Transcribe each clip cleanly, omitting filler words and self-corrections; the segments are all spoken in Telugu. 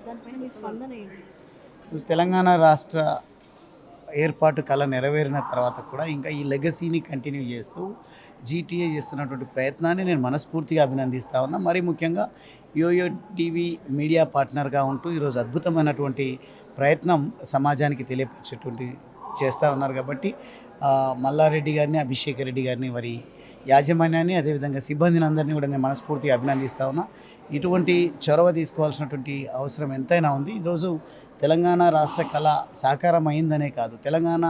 దానిపైన మీ స్పందన ఏంటి? తెలంగాణ రాష్ట్ర ఏర్పాటు కళ నెరవేరిన తర్వాత కూడా ఇంకా ఈ లెగసీని కంటిన్యూ చేస్తూ జీటీఏ చేస్తున్నటువంటి ప్రయత్నాన్ని నేను మనస్ఫూర్తిగా అభినందిస్తా ఉన్నా. మరీ ముఖ్యంగా యోయో టీవీ మీడియా పార్ట్నర్గా ఉంటూ ఈరోజు అద్భుతమైనటువంటి ప్రయత్నం సమాజానికి తెలియపరిచేటువంటి చేస్తూ ఉన్నారు. కాబట్టి మల్లారెడ్డి గారిని, అభిషేక్ రెడ్డి గారిని, వారి యాజమాన్యాన్ని, అదేవిధంగా సిబ్బందిని అందరినీ కూడా నేను మనస్ఫూర్తిగా అభినందిస్తా ఉన్నా. ఇటువంటి చొరవ తీసుకోవాల్సినటువంటి అవసరం ఎంతైనా ఉంది. ఈరోజు తెలంగాణ రాష్ట్ర కళ సాకారం అయిందనే కాదు, తెలంగాణ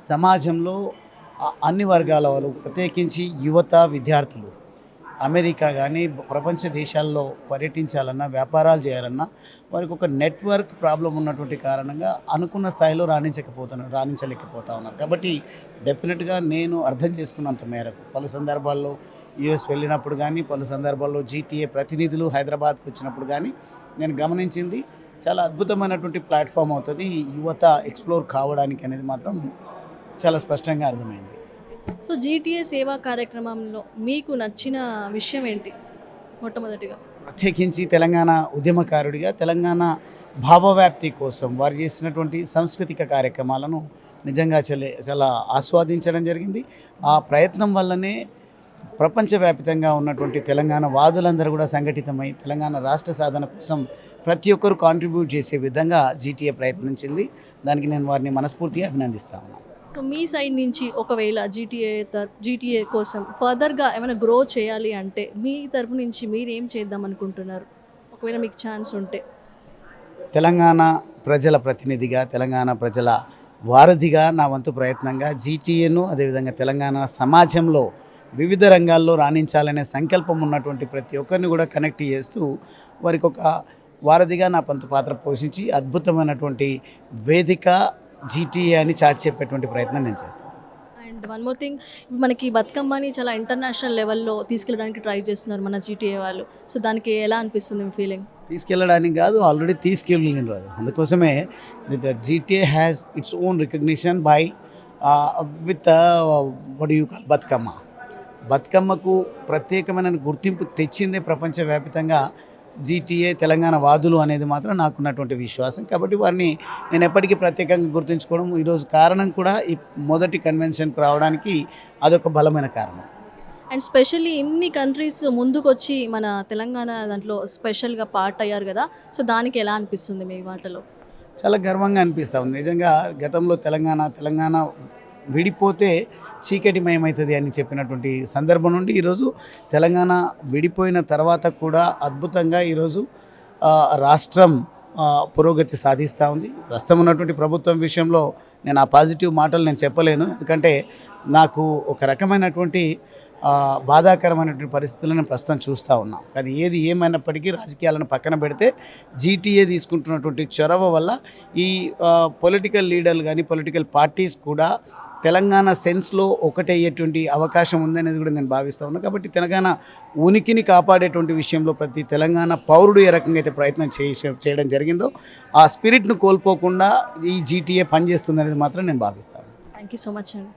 సమాజంలో అన్ని వర్గాల వాళ్ళు, ప్రత్యేకించి యువత, విద్యార్థులు అమెరికా కానీ ప్రపంచ దేశాల్లో పర్యటించాలన్నా, వ్యాపారాలు చేయాలన్నా వారికి ఒక నెట్వర్క్ ప్రాబ్లం ఉన్నటువంటి కారణంగా అనుకున్న స్థాయిలో రాణించలేకపోతా ఉన్నారు. కాబట్టి డెఫినెట్గా నేను అర్థం చేసుకున్నంత మేరకు పలు సందర్భాల్లో యుఎస్ వెళ్ళినప్పుడు కానీ, పలు సందర్భాల్లో జీటీఏ ప్రతినిధులు హైదరాబాద్కి వచ్చినప్పుడు కానీ నేను గమనించింది చాలా అద్భుతమైనటువంటి ప్లాట్ఫామ్ అవుతుంది యువత ఎక్స్ప్లోర్ కావడానికి అనేది మాత్రం చాలా స్పష్టంగా అర్థమైంది. సో జీటీఏ సేవా కార్యక్రమంలో మీకు నచ్చిన విషయం ఏంటి? మొట్టమొదటిగా ప్రత్యేకించి తెలంగాణ ఉద్యమకారుడిగా తెలంగాణ భావవ్యాప్తి కోసం వారు చేసినటువంటి సాంస్కృతిక కార్యక్రమాలను నిజంగా చాలా ఆస్వాదించడం జరిగింది. ఆ ప్రయత్నం వల్లనే ప్రపంచవ్యాప్తంగా ఉన్నటువంటి తెలంగాణ వాదులందరూ కూడా సంఘటితమై తెలంగాణ రాష్ట్ర సాధన కోసం ప్రతి ఒక్కరు కాంట్రిబ్యూట్ చేసే విధంగా జీటీఏ ప్రయత్నించింది. దానికి నేను వారిని మనస్ఫూర్తిగా అభినందిస్తా ఉన్నాను. సో మీ సైడ్ నుంచి ఒకవేళ జీటీఏ కోసం ఫర్దర్గా ఏమైనా గ్రో చేయాలి అంటే మీ తరపు నుంచి మీరు ఏం చేద్దాం అనుకుంటున్నారు, ఒకవేళ మీకు ఛాన్స్ ఉంటే? తెలంగాణ ప్రజల ప్రతినిధిగా, తెలంగాణ ప్రజల వారధిగా నా వంతు ప్రయత్నంగా జీటీఏను, అదేవిధంగా తెలంగాణ సమాజంలో వివిధ రంగాల్లో రాణించాలనే సంకల్పం ఉన్నటువంటి ప్రతి ఒక్కరిని కూడా కనెక్ట్ చేస్తూ వారికి ఒక వారధిగా నా పంతు పాత్ర పోషించి అద్భుతమైనటువంటి వేదిక జీటీఏ అని చాటి చెప్పేటువంటి ప్రయత్నం నేను చేస్తాను. అండ్ వన్ మోర్ థింగ్, మనకి బతుకమ్మని చాలా ఇంటర్నేషనల్ లెవెల్లో తీసుకెళ్ళడానికి ట్రై చేస్తున్నారు మన జీటీఏ వాళ్ళు. సో దానికి ఎలా అనిపిస్తుంది మీ ఫీలింగ్? తీసుకెళ్ళడానికి కాదు, ఆల్రెడీ తీసుకెళ్ళిన రాదు. అందుకోసమే GTA has its own recognition by with what you call బతుకమ్మకు ప్రత్యేకమైన గుర్తింపు తెచ్చిందే ప్రపంచవ్యాప్తంగా జీటీఏ తెలంగాణ వాదులు అనేది మాత్రం నాకున్నటువంటి విశ్వాసం. కాబట్టి వారిని నేను ఎప్పటికీ ప్రత్యేకంగా గుర్తుంచుకోవడం ఈరోజు కారణం కూడా ఈ మొదటి కన్వెన్షన్కు రావడానికి అదొక బలమైన కారణం. అండ్ స్పెషల్లీ ఇన్ని కంట్రీస్ ముందుకొచ్చి మన తెలంగాణ దాంట్లో స్పెషల్గా పార్ట్ అయ్యారు కదా, సో దానికి ఎలా అనిపిస్తుంది మీ మాటలో? చాలా గర్వంగా అనిపిస్తూ ఉంది. నిజంగా గతంలో తెలంగాణ విడిపోతే చీకటిమయమవుతుంది అని చెప్పినటువంటి సందర్భం నుండి ఈరోజు తెలంగాణ విడిపోయిన తర్వాత కూడా అద్భుతంగా ఈరోజు రాష్ట్రం పురోగతి సాధిస్తూ ఉంది. ప్రస్తుతం ఉన్నటువంటి ప్రభుత్వం విషయంలో నేను ఆ పాజిటివ్ మాటలు నేను చెప్పలేను, ఎందుకంటే నాకు ఒక రకమైనటువంటి బాధాకరమైనటువంటి పరిస్థితులను ప్రస్తుతం చూస్తూ ఉన్నాం. అది ఏది ఏమైనప్పటికీ రాజకీయాలను పక్కన పెడితే జీటీఏ తీసుకుంటున్నటువంటి చొరవ వల్ల ఈ పొలిటికల్ లీడర్లు కానీ పొలిటికల్ పార్టీస్ కూడా తెలంగాణ సెన్స్లో ఒకటయ్యేటువంటి అవకాశం ఉందనేది కూడా నేను భావిస్తూ ఉన్నాను. కాబట్టి తెలంగాణ ఉనికిని కాపాడేటువంటి విషయంలో ప్రతి తెలంగాణ పౌరుడు ఏ రకంగా అయితే ప్రయత్నం చేయడం జరిగిందో ఆ స్పిరిట్ను కోల్పోకుండా ఈ జీటీఏ పనిచేస్తుంది అనేది మాత్రం నేను భావిస్తాను. థ్యాంక్ యూ సో మచ్ అండి.